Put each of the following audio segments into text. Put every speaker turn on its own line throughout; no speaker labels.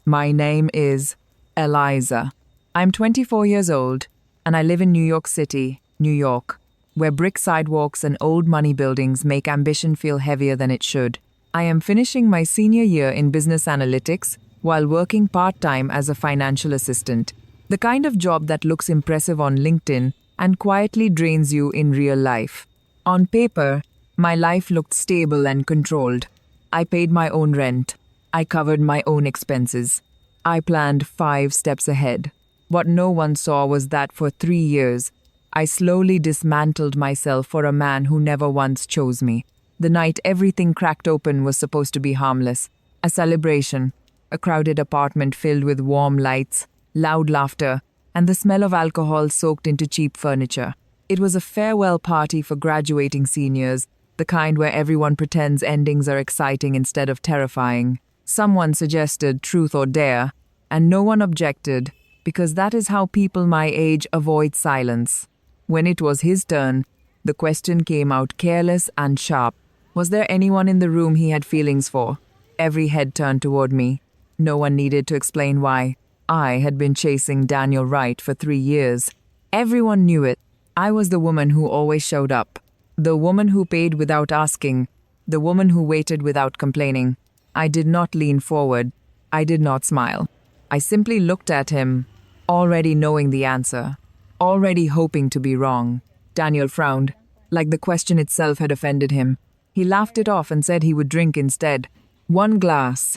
My name is Eliza. I'm 24 years old, and I live in New York City, New York, where brick sidewalks and old money buildings make ambition feel heavier than it should. I am finishing my senior year in business analytics while working part-time as a financial assistant, the kind of job that looks impressive on LinkedIn and quietly drains you in real life. On paper, my life looked stable and controlled. I paid my own rent. I covered my own expenses. I planned 5 steps ahead. What no one saw was that for 3 years, I slowly dismantled myself for a man who never once chose me. The night everything cracked open was supposed to be harmless. A celebration, a crowded apartment filled with warm lights, loud laughter, and the smell of alcohol soaked into cheap furniture. It was a farewell party for graduating seniors, the kind where everyone pretends endings are exciting instead of terrifying. Someone suggested truth or dare, and no one objected, because that is how people my age avoid silence. When it was his turn, the question came out careless and sharp. Was there anyone in the room he had feelings for? Every head turned toward me. No one needed to explain why. I had been chasing Daniel Wright for 3 years. Everyone knew it. I was the woman who always showed up. The woman who paid without asking. The woman who waited without complaining. I did not lean forward. I did not smile. I simply looked at him, already knowing the answer, already hoping to be wrong. Daniel frowned, like the question itself had offended him. He laughed it off and said he would drink instead. 1 glass,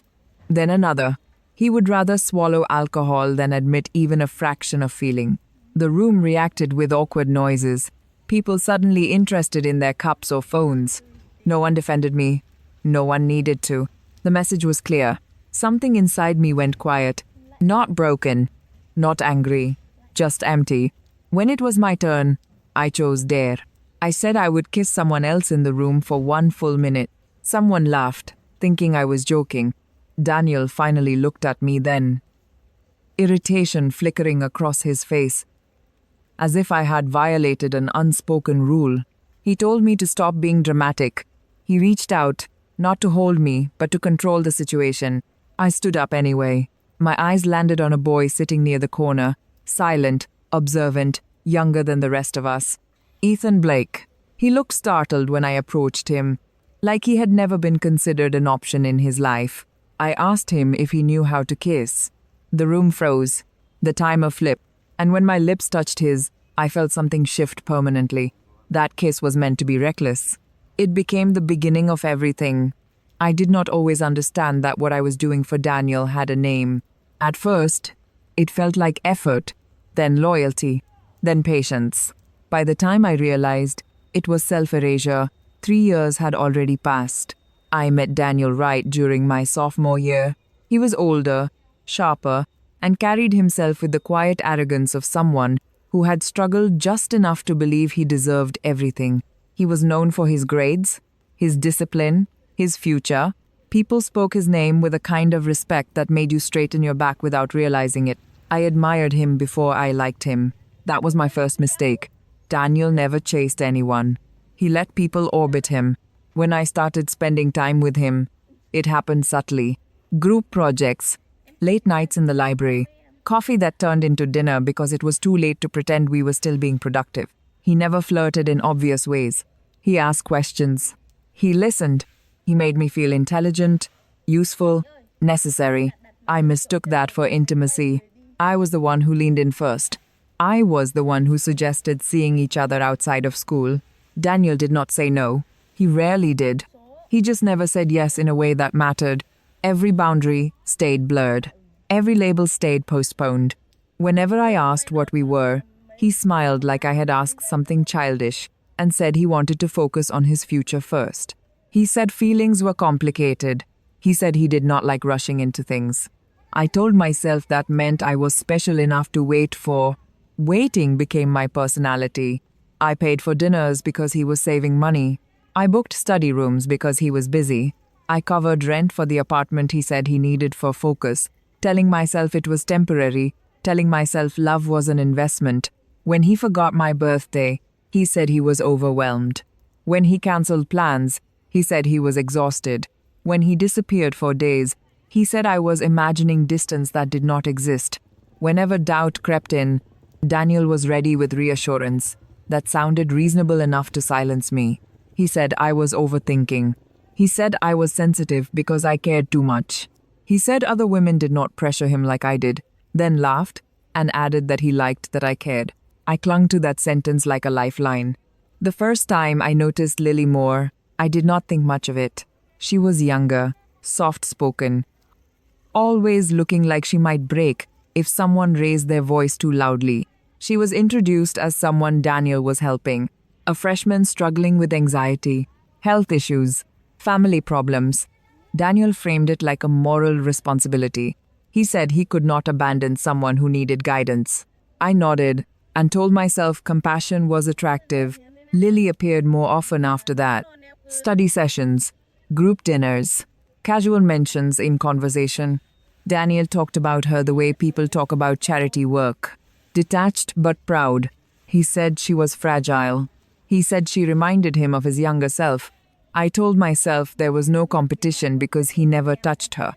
then another. He would rather swallow alcohol than admit even a fraction of feeling. The room reacted with awkward noises, people suddenly interested in their cups or phones. No one defended me. No one needed to. The message was clear. Something inside me went quiet. Not broken, not angry, just empty. When it was my turn, I chose dare. I said I would kiss someone else in the room for 1 full minute. Someone laughed, thinking I was joking. Daniel finally looked at me then, irritation flickering across his face, as if I had violated an unspoken rule. He told me to stop being dramatic. He reached out, not to hold me, but to control the situation. I stood up anyway. My eyes landed on a boy sitting near the corner, silent, observant, younger than the rest of us. Ethan Blake. He looked startled when I approached him, like he had never been considered an option in his life. I asked him if he knew how to kiss. The room froze, the timer flipped, and when my lips touched his, I felt something shift permanently. That kiss was meant to be reckless. It became the beginning of everything. I did not always understand that what I was doing for Daniel had a name. At first, it felt like effort, then loyalty, then patience. By the time I realized, it was self-erasure. 3 years had already passed. I met Daniel Wright during my sophomore year. He was older, sharper, and carried himself with the quiet arrogance of someone who had struggled just enough to believe he deserved everything. He was known for his grades, his discipline, his future. People spoke his name with a kind of respect that made you straighten your back without realizing it. I admired him before I liked him. That was my first mistake. Daniel never chased anyone. He let people orbit him. When I started spending time with him, it happened subtly. Group projects, late nights in the library, coffee that turned into dinner because it was too late to pretend we were still being productive. He never flirted in obvious ways. He asked questions. He listened. He made me feel intelligent, useful, necessary. I mistook that for intimacy. I was the one who leaned in first. I was the one who suggested seeing each other outside of school. Daniel did not say no. He rarely did. He just never said yes in a way that mattered. Every boundary stayed blurred. Every label stayed postponed. Whenever I asked what we were, he smiled like I had asked something childish and said he wanted to focus on his future first. He said feelings were complicated. He said he did not like rushing into things. I told myself that meant I was special enough to wait for. Waiting became my personality. I paid for dinners because he was saving money. I booked study rooms because he was busy. I covered rent for the apartment he said he needed for focus, telling myself it was temporary, telling myself love was an investment. When he forgot my birthday, he said he was overwhelmed. When he cancelled plans, he said he was exhausted. When he disappeared for days, He said I was imagining distance that did not exist. Whenever doubt crept in, Daniel was ready with reassurance that sounded reasonable enough to silence me. He said I was overthinking. He said I was sensitive because I cared too much. He said other women did not pressure him like I did, then laughed and added that he liked that I cared. I clung to that sentence like a lifeline. The first time I noticed Lily more, I did not think much of it. She was younger, soft-spoken, always looking like she might break if someone raised their voice too loudly. She was introduced as someone Daniel was helping, a freshman struggling with anxiety, health issues, family problems. Daniel framed it like a moral responsibility. He said he could not abandon someone who needed guidance. I nodded and told myself compassion was attractive. Lily appeared more often after that. Study sessions, group dinners, casual mentions in conversation. Daniel talked about her the way people talk about charity work. Detached but proud. He said she was fragile. He said she reminded him of his younger self. I told myself there was no competition because he never touched her.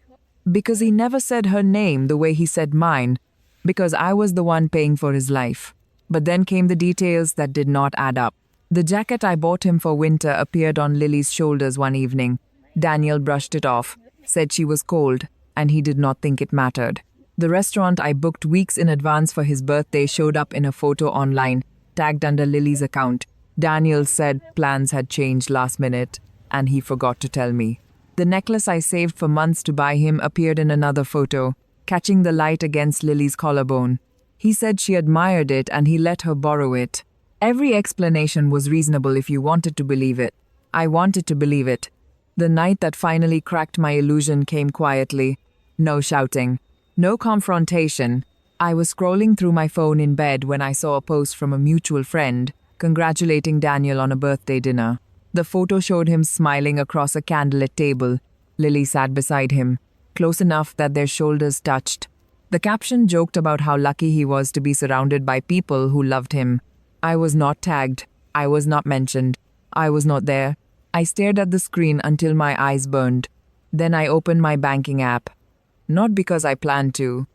Because he never said her name the way he said mine. Because I was the one paying for his life. But then came the details that did not add up. The jacket I bought him for winter appeared on Lily's shoulders one evening. Daniel brushed it off, said she was cold, and he did not think it mattered. The restaurant I booked weeks in advance for his birthday showed up in a photo online, tagged under Lily's account. Daniel said plans had changed last minute, and he forgot to tell me. The necklace I saved for months to buy him appeared in another photo, catching the light against Lily's collarbone. He said she admired it and he let her borrow it. Every explanation was reasonable if you wanted to believe it. I wanted to believe it. The night that finally cracked my illusion came quietly. No shouting. No confrontation. I was scrolling through my phone in bed when I saw a post from a mutual friend congratulating Daniel on a birthday dinner. The photo showed him smiling across a candlelit table. Lily sat beside him, close enough that their shoulders touched. The caption joked about how lucky he was to be surrounded by people who loved him. I was not tagged. I was not mentioned. I was not there. I stared at the screen until my eyes burned. Then I opened my banking app. Not because I planned to,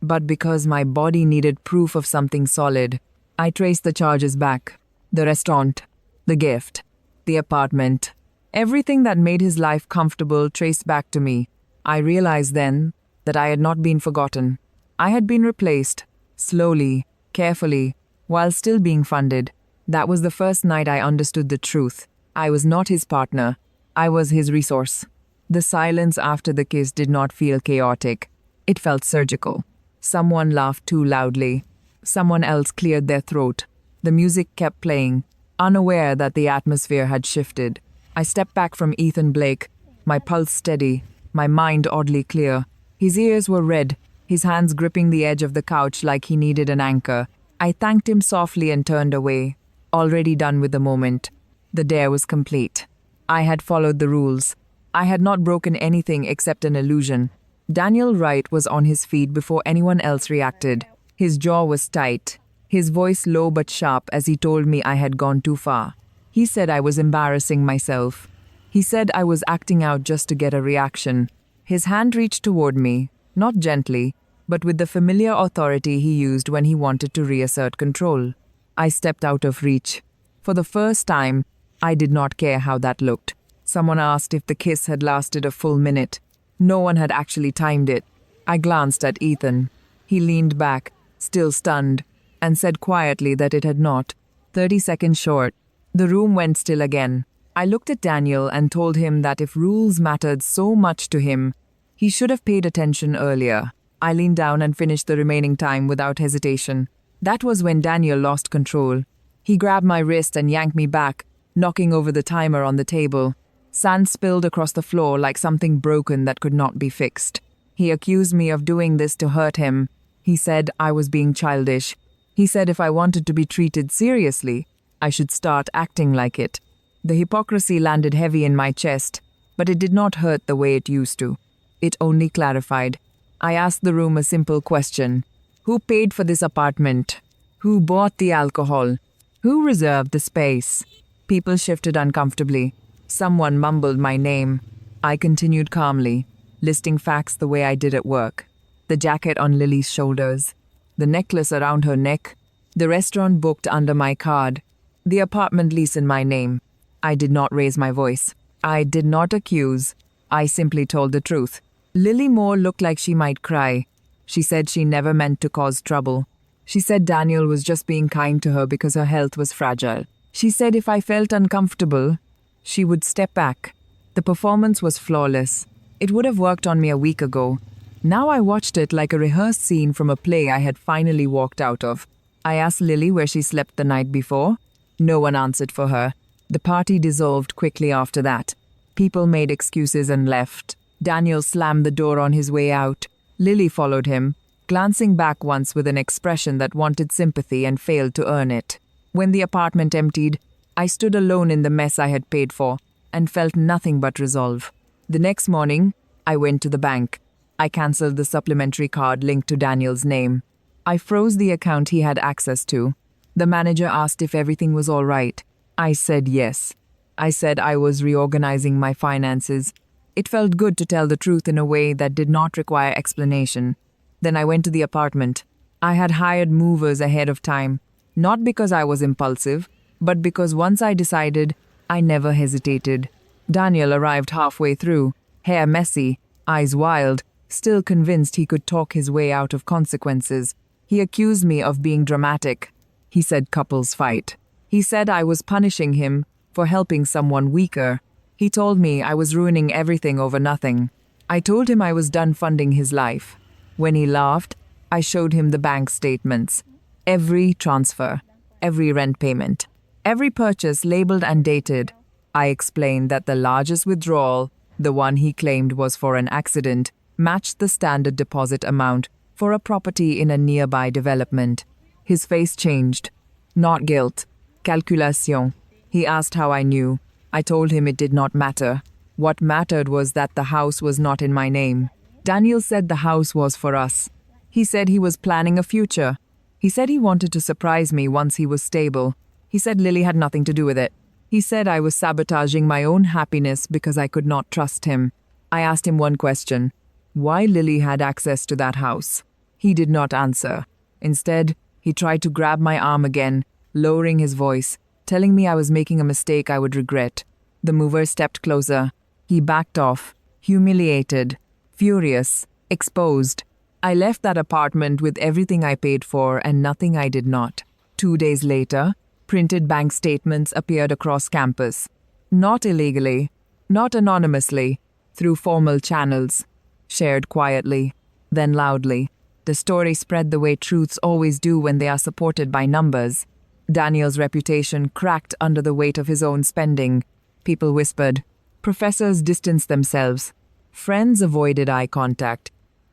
but because my body needed proof of something solid. I traced the charges back. The restaurant, the gift, the apartment. Everything that made his life comfortable traced back to me. I realized then that I had not been forgotten. I had been replaced, slowly, carefully, while still being funded. That was the first night I understood the truth. I was not his partner. I was his resource. The silence after the kiss did not feel chaotic. It felt surgical. Someone laughed too loudly. Someone else cleared their throat. The music kept playing, unaware that the atmosphere had shifted. I stepped back from Ethan Blake, my pulse steady, my mind oddly clear. His ears were red, his hands gripping the edge of the couch like he needed an anchor. I thanked him softly and turned away, already done with the moment. The dare was complete. I had followed the rules. I had not broken anything except an illusion. Daniel Wright was on his feet before anyone else reacted. His jaw was tight, his voice low but sharp as he told me I had gone too far. He said I was embarrassing myself. He said I was acting out just to get a reaction. His hand reached toward me, not gently, but with the familiar authority he used when he wanted to reassert control. I stepped out of reach. For the first time, I did not care how that looked. Someone asked if the kiss had lasted a full minute. No one had actually timed it. I glanced at Ethan. He leaned back, still stunned, and said quietly that it had not. 30 seconds short. The room went still again. I looked at Daniel and told him that if rules mattered so much to him, he should have paid attention earlier. I leaned down and finished the remaining time without hesitation. That was when Daniel lost control. He grabbed my wrist and yanked me back, knocking over the timer on the table. Sand spilled across the floor like something broken that could not be fixed. He accused me of doing this to hurt him. He said I was being childish. He said if I wanted to be treated seriously, I should start acting like it. The hypocrisy landed heavy in my chest, but it did not hurt the way it used to. It only clarified. I asked the room a simple question. Who paid for this apartment? Who bought the alcohol? Who reserved the space? People shifted uncomfortably. Someone mumbled my name. I continued calmly. listing facts the way I did at work. The jacket on Lily's shoulders, the necklace around her neck, the restaurant booked under my card, the apartment lease in my name. I did not raise my voice. I did not accuse. I simply told the truth. Lily Moore looked like she might cry. She said she never meant to cause trouble. She said Daniel was just being kind to her because her health was fragile. She said if I felt uncomfortable, she would step back. The performance was flawless. It would have worked on me a week ago. Now I watched it like a rehearsed scene from a play I had finally walked out of. I asked Lily where she slept the night before. No one answered for her. The party dissolved quickly after that. People made excuses and left. Daniel slammed the door on his way out. Lily followed him, glancing back once with an expression that wanted sympathy and failed to earn it. When the apartment emptied, I stood alone in the mess I had paid for and felt nothing but resolve. The next morning, I went to the bank. I cancelled the supplementary card linked to Daniel's name. I froze the account he had access to. The manager asked if everything was all right. I said yes. I said I was reorganizing my finances. It felt good to tell the truth in a way that did not require explanation. Then I went to the apartment. I had hired movers ahead of time, not because I was impulsive, but because once I decided, I never hesitated. Daniel arrived halfway through, hair messy, eyes wild, still convinced he could talk his way out of consequences. He accused me of being dramatic. He said couples fight. He said I was punishing him for helping someone weaker. He told me I was ruining everything over nothing. I told him I was done funding his life. When he laughed, I showed him the bank statements. Every transfer, every rent payment, every purchase labeled and dated. I explained that the largest withdrawal, the one he claimed was for an accident, matched the standard deposit amount for a property in a nearby development. His face changed. Not guilt. Calculation. He asked how I knew. I told him it did not matter. What mattered was that the house was not in my name. Daniel said the house was for us. He said he was planning a future. He said he wanted to surprise me once he was stable. He said Lily had nothing to do with it. He said I was sabotaging my own happiness because I could not trust him. I asked him one question: why Lily had access to that house. He did not answer. Instead, he tried to grab my arm again, lowering his voice, telling me I was making a mistake I would regret. The mover stepped closer. He backed off, humiliated, furious, exposed. I left that apartment with everything I paid for and nothing I did not. 2 days later, printed bank statements appeared across campus. Not illegally, not anonymously, through formal channels. Shared quietly, then loudly. The story spread the way truths always do when they are supported by numbers. Daniel's reputation cracked under the weight of his own spending. People whispered. Professors distanced themselves. Friends avoided eye contact.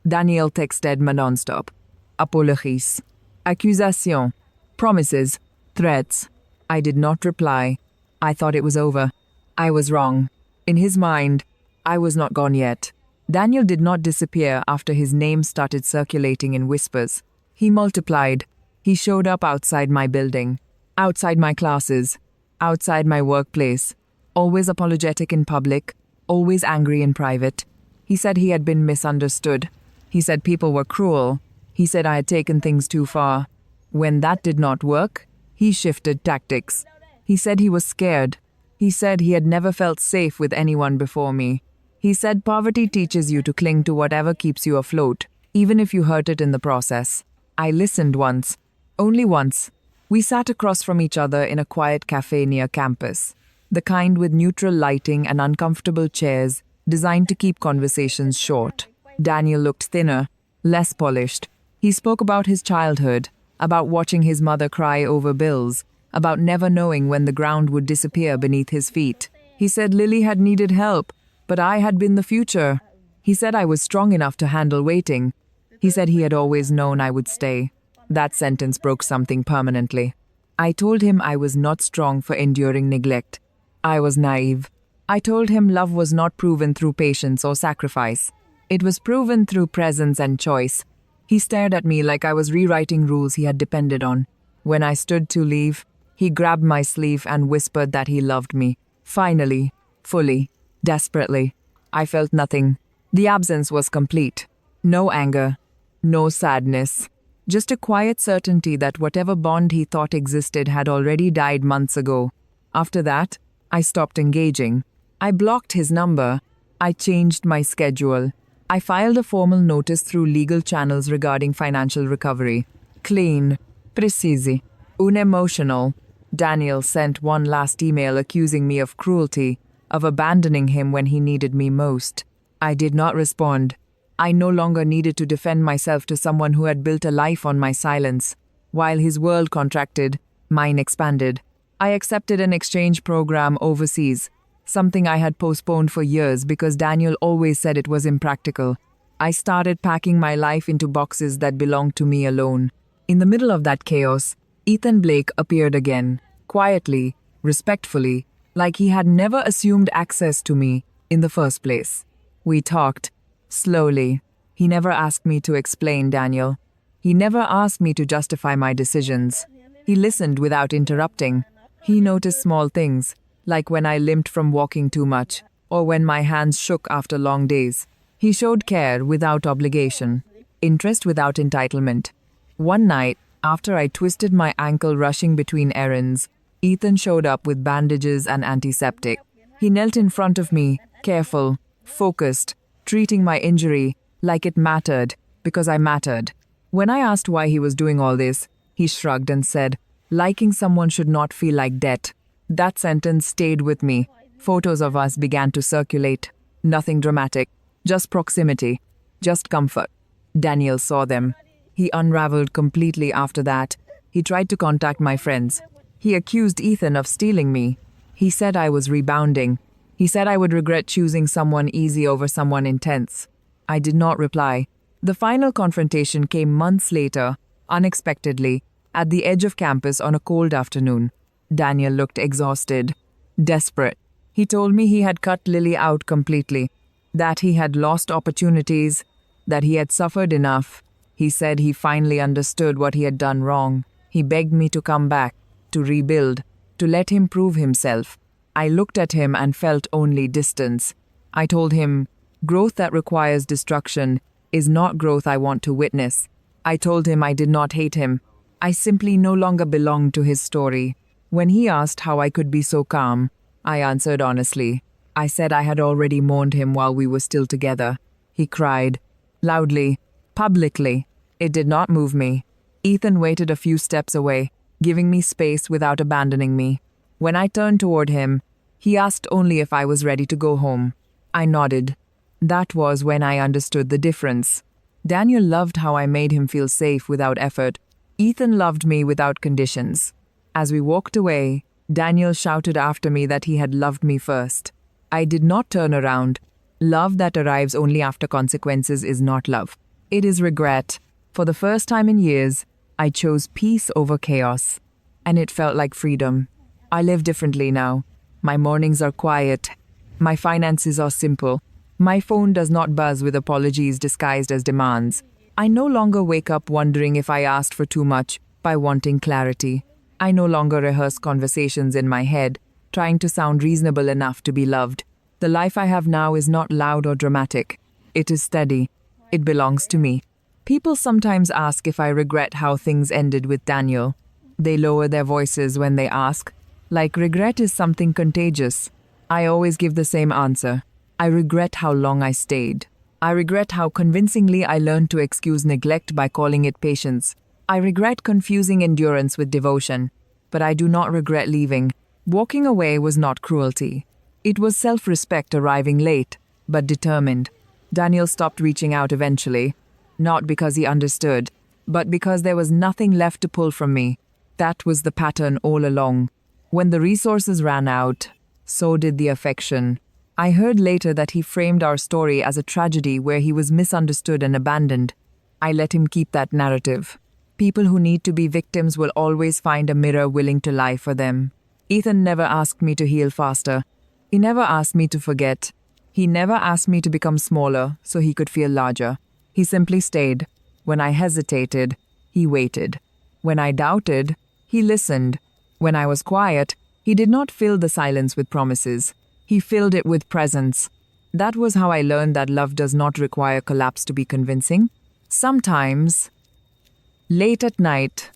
Daniel texted me nonstop. Apologies. Accusation. Promises. Threats. I did not reply. I thought it was over. I was wrong. In his mind, I was not gone yet. Daniel did not disappear after his name started circulating in whispers. He multiplied. He showed up outside my building, outside my classes, outside my workplace, always apologetic in public, always angry in private. He said he had been misunderstood. He said people were cruel. He said I had taken things too far. When that did not work, he shifted tactics. He said he was scared. He said he had never felt safe with anyone before me. He said poverty teaches you to cling to whatever keeps you afloat, even if you hurt it in the process. I listened once. Only once. We sat across from each other in a quiet cafe near campus, the kind with neutral lighting and uncomfortable chairs designed to keep conversations short. Daniel looked thinner, less polished. He spoke about his childhood, about watching his mother cry over bills, about never knowing when the ground would disappear beneath his feet. He said Lily had needed help, but I had been the future. He said I was strong enough to handle waiting. He said he had always known I would stay. That sentence broke something permanently. I told him I was not strong for enduring neglect. I was naive. I told him love was not proven through patience or sacrifice. It was proven through presence and choice. He stared at me like I was rewriting rules he had depended on. When I stood to leave, he grabbed my sleeve and whispered that he loved me. Finally, fully, desperately. I felt nothing. The absence was complete. No anger, no sadness, just a quiet certainty that whatever bond he thought existed had already died months ago. After that, I stopped engaging. I blocked his number. I changed my schedule. I filed a formal notice through legal channels regarding financial recovery. Clean, precise, unemotional. Daniel sent one last email accusing me of cruelty, of abandoning him when he needed me most. I did not respond. I no longer needed to defend myself to someone who had built a life on my silence. While his world contracted, mine expanded. I accepted an exchange program overseas, something I had postponed for years because Daniel always said it was impractical. I started packing my life into boxes that belonged to me alone. In the middle of that chaos, Ethan Blake appeared again, quietly, respectfully, like he had never assumed access to me in the first place. We talked, slowly. He never asked me to explain, Daniel. He never asked me to justify my decisions. He listened without interrupting. He noticed small things, like when I limped from walking too much, or when my hands shook after long days. He showed care without obligation, interest without entitlement. One night, after I twisted my ankle rushing between errands, Ethan showed up with bandages and antiseptic. He knelt in front of me, careful, focused, treating my injury like it mattered, because I mattered. When I asked why he was doing all this, he shrugged and said, "Liking someone should not feel like debt." That sentence stayed with me. Photos of us began to circulate. Nothing dramatic, just proximity, just comfort. Daniel saw them. He unraveled completely after that. He tried to contact my friends. He accused Ethan of stealing me. He said I was rebounding. He said I would regret choosing someone easy over someone intense. I did not reply. The final confrontation came months later, unexpectedly, at the edge of campus on a cold afternoon. Daniel looked exhausted, desperate. He told me he had cut Lily out completely, that he had lost opportunities, that he had suffered enough. He said he finally understood what he had done wrong. He begged me to come back, to rebuild, to let him prove himself. I looked at him and felt only distance. I told him, growth that requires destruction is not growth I want to witness. I told him I did not hate him. I simply no longer belonged to his story. When he asked how I could be so calm, I answered honestly. I said I had already mourned him while we were still together. He cried, loudly, publicly. It did not move me. Ethan waited a few steps away, giving me space without abandoning me. When I turned toward him, he asked only if I was ready to go home. I nodded. That was when I understood the difference. Daniel loved how I made him feel safe without effort. Ethan loved me without conditions. As we walked away, Daniel shouted after me that he had loved me first. I did not turn around. Love that arrives only after consequences is not love. It is regret. For the first time in years, I chose peace over chaos. And it felt like freedom. I live differently now. My mornings are quiet. My finances are simple. My phone does not buzz with apologies disguised as demands. I no longer wake up wondering if I asked for too much by wanting clarity. I no longer rehearse conversations in my head, trying to sound reasonable enough to be loved. The life I have now is not loud or dramatic. It is steady. It belongs to me. People sometimes ask if I regret how things ended with Daniel. They lower their voices when they ask, like regret is something contagious. I always give the same answer. I regret how long I stayed. I regret how convincingly I learned to excuse neglect by calling it patience. I regret confusing endurance with devotion, but I do not regret leaving. Walking away was not cruelty. It was self-respect arriving late, but determined. Daniel stopped reaching out eventually, not because he understood, but because there was nothing left to pull from me. That was the pattern all along. When the resources ran out, so did the affection. I heard later that he framed our story as a tragedy where he was misunderstood and abandoned. I let him keep that narrative. People who need to be victims will always find a mirror willing to lie for them. Ethan never asked me to heal faster. He never asked me to forget. He never asked me to become smaller so he could feel larger. He simply stayed. When I hesitated, he waited. When I doubted, he listened. When I was quiet, he did not fill the silence with promises. He filled it with presence. That was how I learned that love does not require collapse to be convincing. Sometimes, late at night,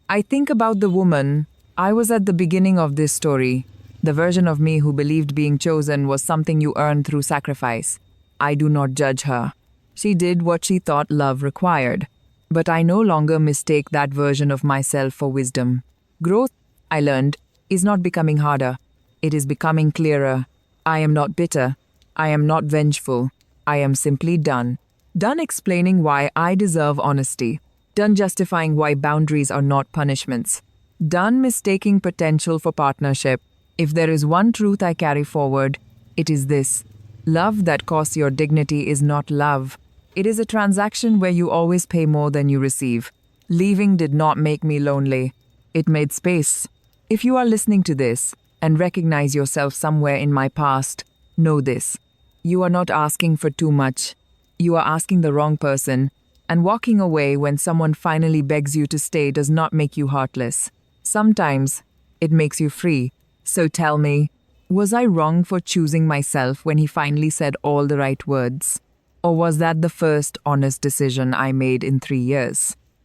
I think about the woman I was at the beginning of this story, the version of me who believed being chosen was something you earned through sacrifice. I do not judge her. She did what she thought love required. But I no longer mistake that version of myself for wisdom. Growth, I learned, is not becoming harder. It is becoming clearer. I am not bitter. I am not vengeful. I am simply done. Done explaining why I deserve honesty. Done justifying why boundaries are not punishments. Done mistaking potential for partnership. If there is one truth I carry forward, it is this. Love that costs your dignity is not love. It is a transaction where you always pay more than you receive. Leaving did not make me lonely. It made space. If you are listening to this and recognize yourself somewhere in my past, know this. You are not asking for too much. You are asking the wrong person. And walking away when someone finally begs you to stay does not make you heartless. Sometimes it makes you free. So tell me, was I wrong for choosing myself when he finally said all the right words? Or was that the first honest decision I made in 3 years?